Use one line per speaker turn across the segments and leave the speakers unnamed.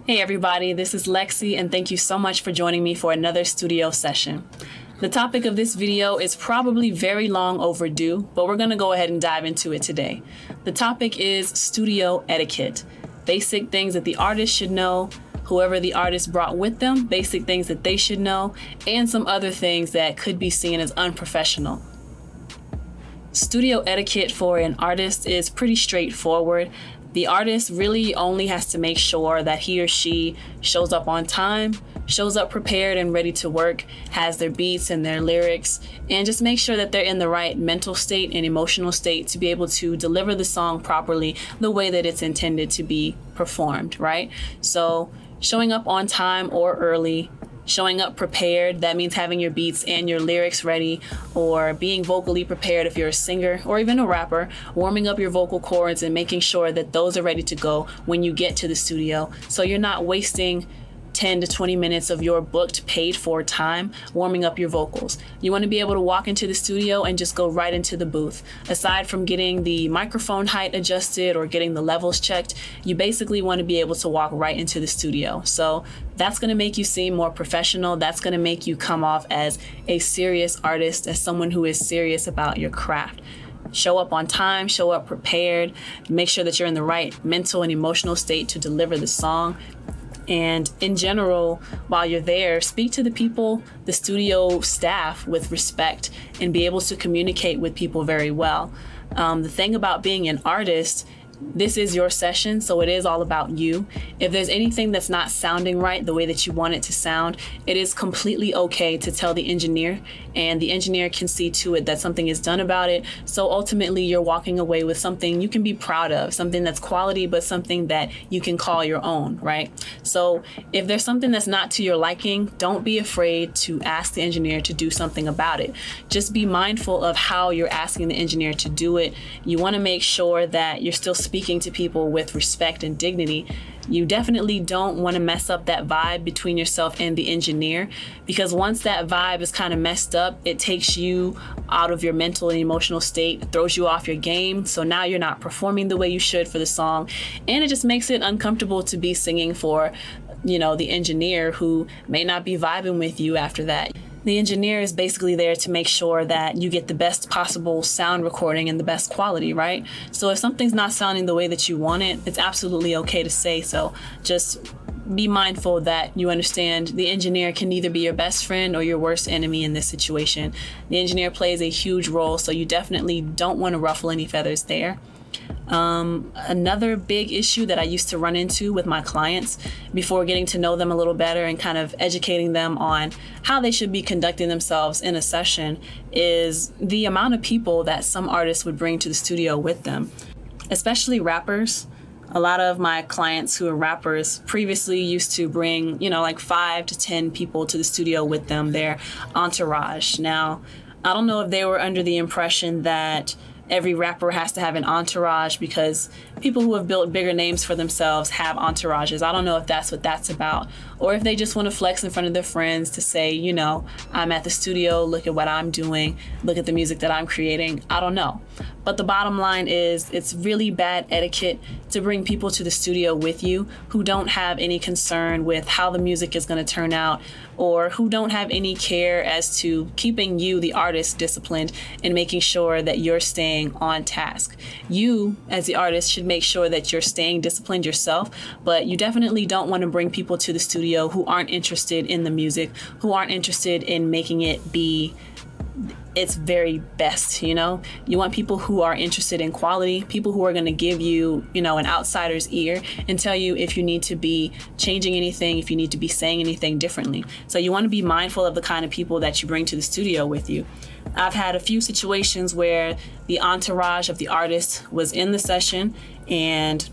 Hey everybody, this is Lexi and thank you so much for joining me for another studio session. The topic of this video is probably very long overdue, but we're gonna go ahead and dive into it today. The topic is studio etiquette. Basic things that the artist should know, whoever the artist brought with them, basic things that they should know, and some other things that could be seen as unprofessional. Studio etiquette for an artist is pretty straightforward. The artist really only has to make sure that he or she shows up on time, shows up prepared and ready to work, has their beats and their lyrics, and just make sure that they're in the right mental state and emotional state to be able to deliver the song properly the way that it's intended to be performed, right? So showing up on time or early, showing up prepared, that means having your beats and your lyrics ready, or being vocally prepared if you're a singer or even a rapper, warming up your vocal cords and making sure that those are ready to go when you get to the studio, so you're not wasting 10 to 20 minutes of your booked, paid for time warming up your vocals. You want to be able to walk into the studio and just go right into the booth. Aside from getting the microphone height adjusted or getting the levels checked, you basically want to be able to walk right into the studio. So that's going to make you seem more professional. That's going to make you come off as a serious artist, as someone who is serious about your craft. Show up on time, show up prepared, make sure that you're in the right mental and emotional state to deliver the song. And in general, while you're there, speak to the people, the studio staff, with respect and be able to communicate with people very well. The thing about being an artist, this is your session, so it is all about you. If there's anything that's not sounding right the way that you want it to sound, it is completely okay to tell the engineer, and the engineer can see to it that something is done about it. So ultimately, you're walking away with something you can be proud of, something that's quality, but something that you can call your own, right? So if there's something that's not to your liking, don't be afraid to ask the engineer to do something about it. Just be mindful of how you're asking the engineer to do it. You want to make sure that you're still speaking to people with respect and dignity. You definitely don't want to mess up that vibe between yourself and the engineer, because once that vibe is kind of messed up, it takes you out of your mental and emotional state, throws you off your game. So now you're not performing the way you should for the song, and it just makes it uncomfortable to be singing for, the engineer who may not be vibing with you after that. The engineer is basically there to make sure that you get the best possible sound recording and the best quality, right? So if something's not sounding the way that you want it, it's absolutely okay to say so. Just be mindful that you understand the engineer can either be your best friend or your worst enemy in this situation. The engineer plays a huge role, so you definitely don't want to ruffle any feathers there. Another big issue that I used to run into with my clients before getting to know them a little better and kind of educating them on how they should be conducting themselves in a session is the amount of people that some artists would bring to the studio with them, especially rappers. A lot of my clients who are rappers previously used to bring, like 5 to 10 people to the studio with them, their entourage. Now, I don't know if they were under the impression that every rapper has to have an entourage because people who have built bigger names for themselves have entourages. I don't know if that's what that's about, or if they just want to flex in front of their friends to say, I'm at the studio, look at what I'm doing, look at the music that I'm creating. I don't know. But the bottom line is it's really bad etiquette to bring people to the studio with you who don't have any concern with how the music is going to turn out, or who don't have any care as to keeping you, the artist, disciplined and making sure that you're staying on task. You, as the artist, should make sure that you're staying disciplined yourself, but you definitely don't want to bring people to the studio who aren't interested in the music, who aren't interested in making it be its very best. You want people who are interested in quality, people who are going to give you, an outsider's ear and tell you if you need to be changing anything, if you need to be saying anything differently. So you want to be mindful of the kind of people that you bring to the studio with you. I've had a few situations where the entourage of the artist was in the session, and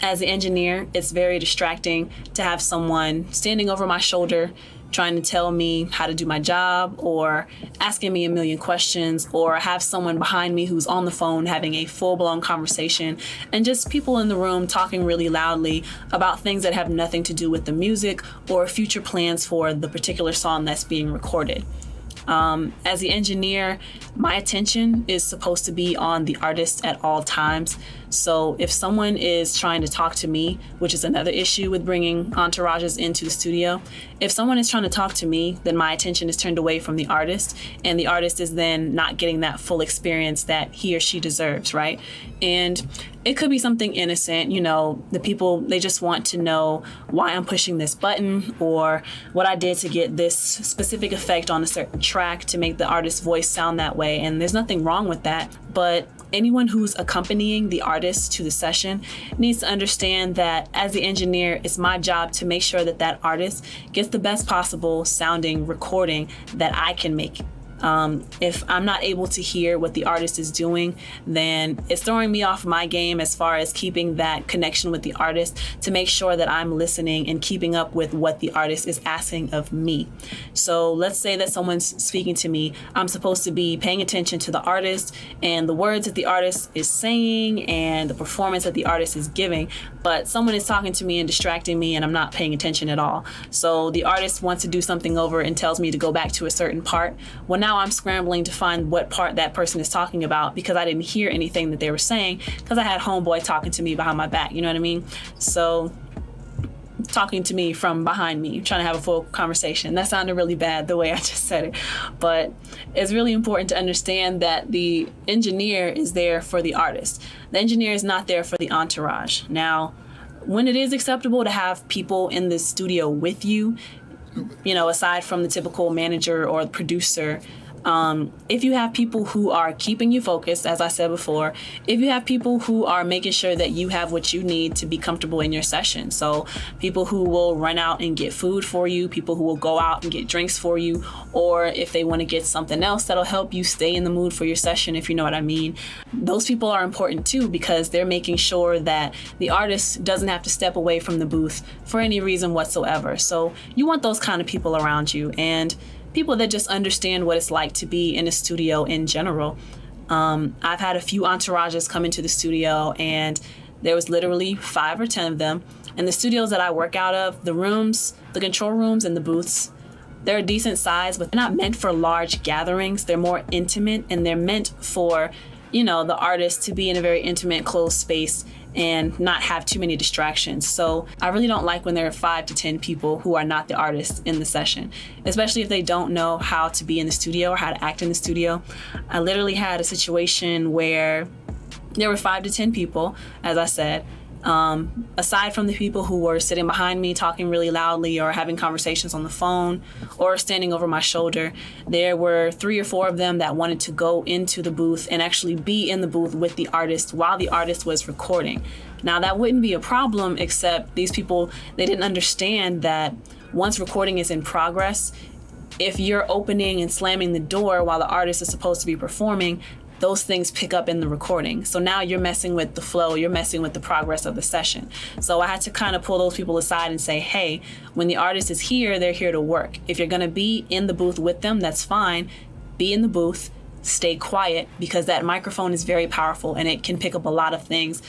as the engineer, it's very distracting to have someone standing over my shoulder trying to tell me how to do my job, or asking me a million questions, or have someone behind me who's on the phone having a full-blown conversation, and just people in the room talking really loudly about things that have nothing to do with the music or future plans for the particular song that's being recorded. As the engineer, my attention is supposed to be on the artist at all times. So if someone is trying to talk to me, which is another issue with bringing entourages into the studio, if someone is trying to talk to me, then my attention is turned away from the artist, and the artist is then not getting that full experience that he or she deserves, right? And it could be something innocent, the people, they just want to know why I'm pushing this button or what I did to get this specific effect on a certain track to make the artist's voice sound that way. And there's nothing wrong with that. But anyone who's accompanying the artist to the session needs to understand that as the engineer, it's my job to make sure that that artist gets the best possible sounding recording that I can make. If I'm not able to hear what the artist is doing, then it's throwing me off my game as far as keeping that connection with the artist to make sure that I'm listening and keeping up with what the artist is asking of me. So let's say that someone's speaking to me. I'm supposed to be paying attention to the artist and the words that the artist is saying and the performance that the artist is giving, but someone is talking to me and distracting me and I'm not paying attention at all. So the artist wants to do something over and tells me to go back to a certain part. Well, now I'm scrambling to find what part that person is talking about because I didn't hear anything that they were saying because I had homeboy talking to me behind my back, you know what I mean? So talking to me from behind me, trying to have a full conversation. That sounded really bad the way I just said it. But it's really important to understand that the engineer is there for the artist. The engineer is not there for the entourage. Now, when it is acceptable to have people in the studio with you, aside from the typical manager or producer, if you have people who are keeping you focused, as I said before, if you have people who are making sure that you have what you need to be comfortable in your session. So people who will run out and get food for you, people who will go out and get drinks for you, or if they want to get something else that'll help you stay in the mood for your session, if you know what I mean. Those people are important too because they're making sure that the artist doesn't have to step away from the booth for any reason whatsoever. So you want those kind of people around you and people that just understand what it's like to be in a studio in general. I've had a few entourages come into the studio and there was literally 5 or 10 of them. And the studios that I work out of, the rooms, the control rooms and the booths, they're a decent size, but they're not meant for large gatherings. They're more intimate and they're meant for, the artist to be in a very intimate, closed space and not have too many distractions. So I really don't like when there are 5 to 10 people who are not the artists in the session, especially if they don't know how to be in the studio or how to act in the studio. I literally had a situation where there were 5 to 10 people, as I said. Aside from the people who were sitting behind me talking really loudly or having conversations on the phone or standing over my shoulder, there were 3 or 4 of them that wanted to go into the booth and actually be in the booth with the artist while the artist was recording. Now that wouldn't be a problem, except these people, they didn't understand that once recording is in progress, if you're opening and slamming the door while the artist is supposed to be performing, those things pick up in the recording. So now you're messing with the flow, you're messing with the progress of the session. So I had to kind of pull those people aside and say, hey, when the artist is here, they're here to work. If you're gonna be in the booth with them, that's fine. Be in the booth, stay quiet, because that microphone is very powerful and it can pick up a lot of things.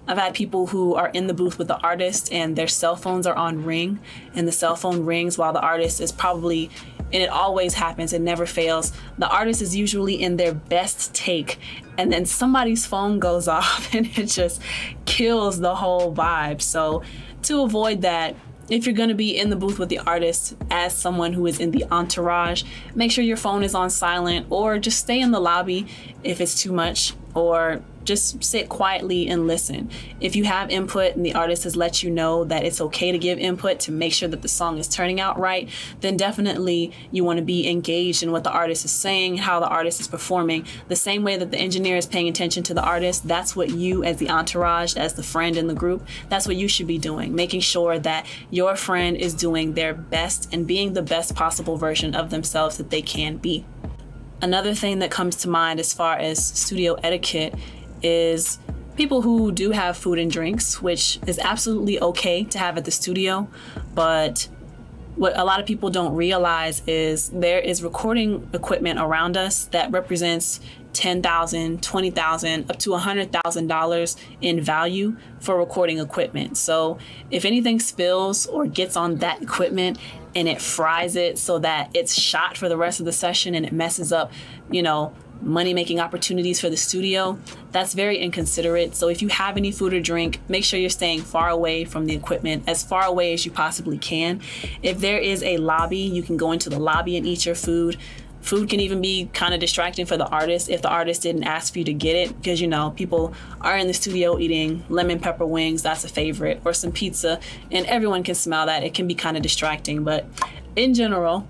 I've had people who are in the booth with the artist and their cell phones are on ring and the cell phone rings while the artist is probably, and it always happens, it never fails. The artist is usually in their best take and then somebody's phone goes off and it just kills the whole vibe. So to avoid that, if you're gonna be in the booth with the artist as someone who is in the entourage, make sure your phone is on silent or just stay in the lobby if it's too much, or just sit quietly and listen. If you have input and the artist has let you know that it's okay to give input to make sure that the song is turning out right, then definitely you want to be engaged in what the artist is saying, how the artist is performing. The same way that the engineer is paying attention to the artist, that's what you as the entourage, as the friend in the group, that's what you should be doing, making sure that your friend is doing their best and being the best possible version of themselves that they can be. Another thing that comes to mind as far as studio etiquette is people who do have food and drinks, which is absolutely okay to have at the studio. But what a lot of people don't realize is there is recording equipment around us that represents $10,000, $20,000, up to $100,000 in value for recording equipment. So if anything spills or gets on that equipment and it fries it so that it's shot for the rest of the session and it messes up, money-making opportunities for the studio, that's very inconsiderate. So if you have any food or drink, make sure you're staying far away from the equipment, as far away as you possibly can. If there is a lobby, you can go into the lobby and eat your food. Food can even be kind of distracting for the artist if the artist didn't ask for you to get it, because people are in the studio eating lemon pepper wings, that's a favorite, or some pizza, and everyone can smell that. It can be kind of distracting, but in general,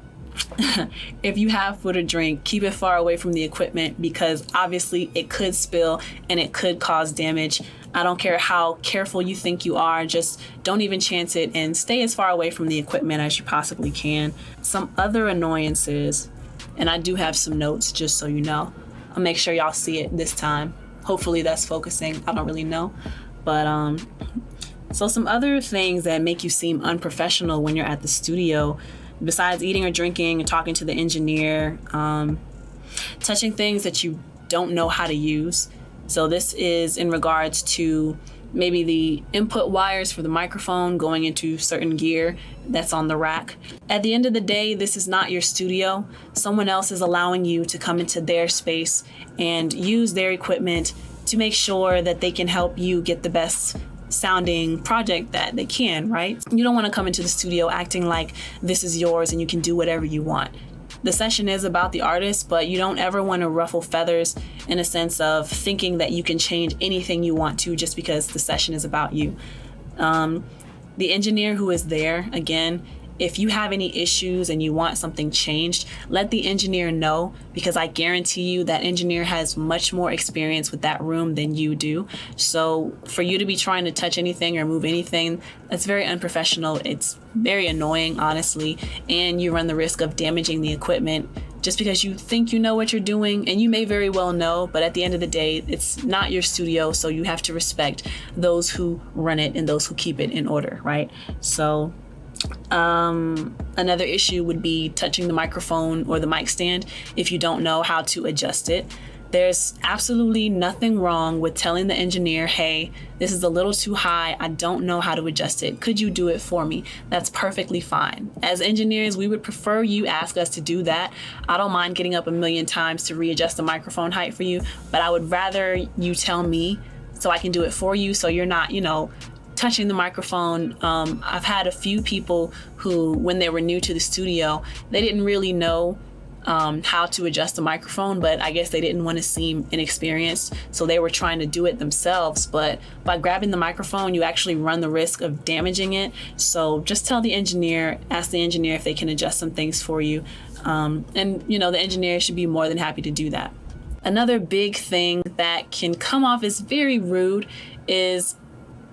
if you have food or drink, keep it far away from the equipment, because obviously it could spill and it could cause damage. I don't care how careful you think you are, just don't even chance it and stay as far away from the equipment as you possibly can. Some other annoyances, and I do have some notes just so you know. I'll make sure y'all see it this time. Hopefully that's focusing. I don't really know. But so some other things that make you seem unprofessional when you're at the studio, besides eating or drinking and talking to the engineer, touching things that you don't know how to use. So this is in regards to maybe the input wires for the microphone going into certain gear that's on the rack. At the end of the day, this is not your studio. Someone else is allowing you to come into their space and use their equipment to make sure that they can help you get the best sounding project that they can, right? You don't want to come into the studio acting like this is yours and you can do whatever you want. The session is about the artist, but you don't ever want to ruffle feathers in a sense of thinking that you can change anything you want to just because the session is about you. The engineer who is there, again, if you have any issues and you want something changed, let the engineer know, because I guarantee you that engineer has much more experience with that room than you do. So for you to be trying to touch anything or move anything, that's very unprofessional. It's very annoying, honestly, and you run the risk of damaging the equipment just because you think you know what you're doing, and you may very well know, but at the end of the day, it's not your studio, so you have to respect those who run it and those who keep it in order, right? So another issue would be touching the microphone or the mic stand if you don't know how to adjust it. There's absolutely nothing wrong with telling the engineer, hey, this is a little too high. I don't know how to adjust it. Could you do it for me? That's perfectly fine. As engineers, we would prefer you ask us to do that. I don't mind getting up a million times to readjust the microphone height for you, but I would rather you tell me so I can do it for you, so you're not, touching the microphone. I've had a few people who, when they were new to the studio, they didn't really know how to adjust the microphone, but I guess they didn't want to seem inexperienced, so they were trying to do it themselves. But by grabbing the microphone, you actually run the risk of damaging it. So just tell the engineer, ask the engineer if they can adjust some things for you. And the engineer should be more than happy to do that. Another big thing that can come off as very rude is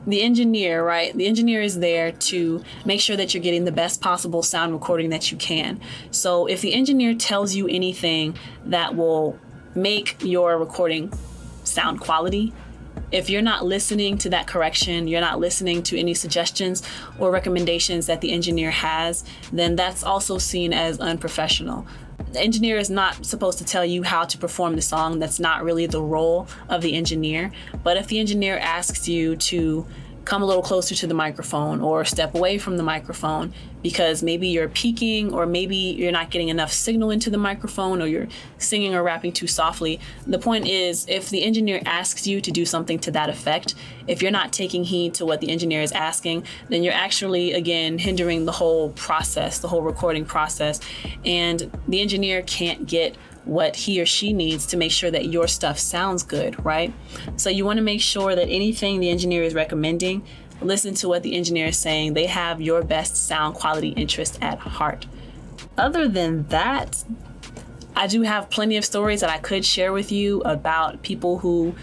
the engineer, right? The engineer is there to make sure that you're getting the best possible sound recording that you can. So if the engineer tells you anything that will make your recording sound quality, if you're not listening to that correction, you're not listening to any suggestions or recommendations that the engineer has, then that's also seen as unprofessional. The engineer is not supposed to tell you how to perform the song. That's not really the role of the engineer. But if the engineer asks you to come a little closer to the microphone or step away from the microphone because maybe you're peaking or maybe you're not getting enough signal into the microphone or you're singing or rapping too softly, the point is, if the engineer asks you to do something to that effect, if you're not taking heed to what the engineer is asking, then you're actually, again, hindering the whole process, the whole recording process. And the engineer can't get what he or she needs to make sure that your stuff sounds good, right? So you want to make sure that anything the engineer is recommending, listen to what the engineer is saying. They have your best sound quality interest at heart. Other than that, I do have plenty of stories that I could share with you about people who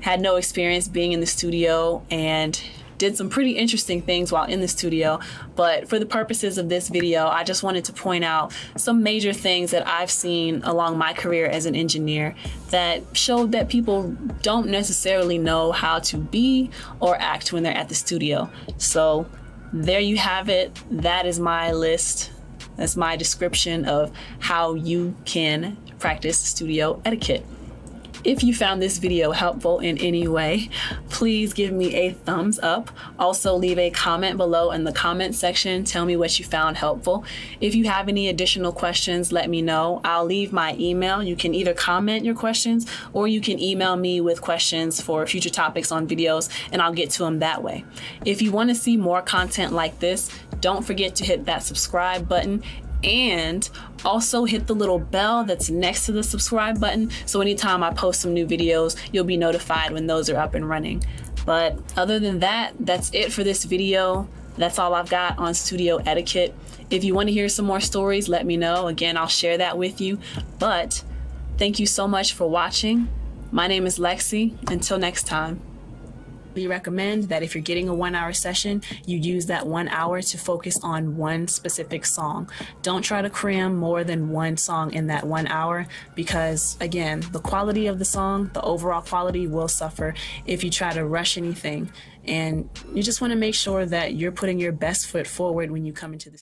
had no experience being in the studio and did some pretty interesting things while in the studio. But for the purposes of this video, I just wanted to point out some major things that I've seen along my career as an engineer that showed that people don't necessarily know how to be or act when they're at the studio. So there you have it. That is my list. That's my description of how you can practice studio etiquette. If you found this video helpful in any way, please give me a thumbs up. Also, leave a comment below in the comment section. Tell me what you found helpful. If you have any additional questions, let me know. I'll leave my email. You can either comment your questions or you can email me with questions for future topics on videos, and I'll get to them that way. If you want to see more content like this, don't forget to hit that subscribe button and also hit the little bell that's next to the subscribe button, so anytime I post some new videos, you'll be notified when those are up and running. But other than that, that's it for this video. That's all I've got on studio etiquette. If you want to hear some more stories, let me know. Again, I'll share that with you. But thank you so much for watching. My name is Lexi. Until next time. We recommend that if you're getting a 1-hour session, you use that 1 hour to focus on one specific song. Don't try to cram more than one song in that 1 hour because, again, the quality of the song, the overall quality will suffer if you try to rush anything. And you just want to make sure that you're putting your best foot forward when you come into this.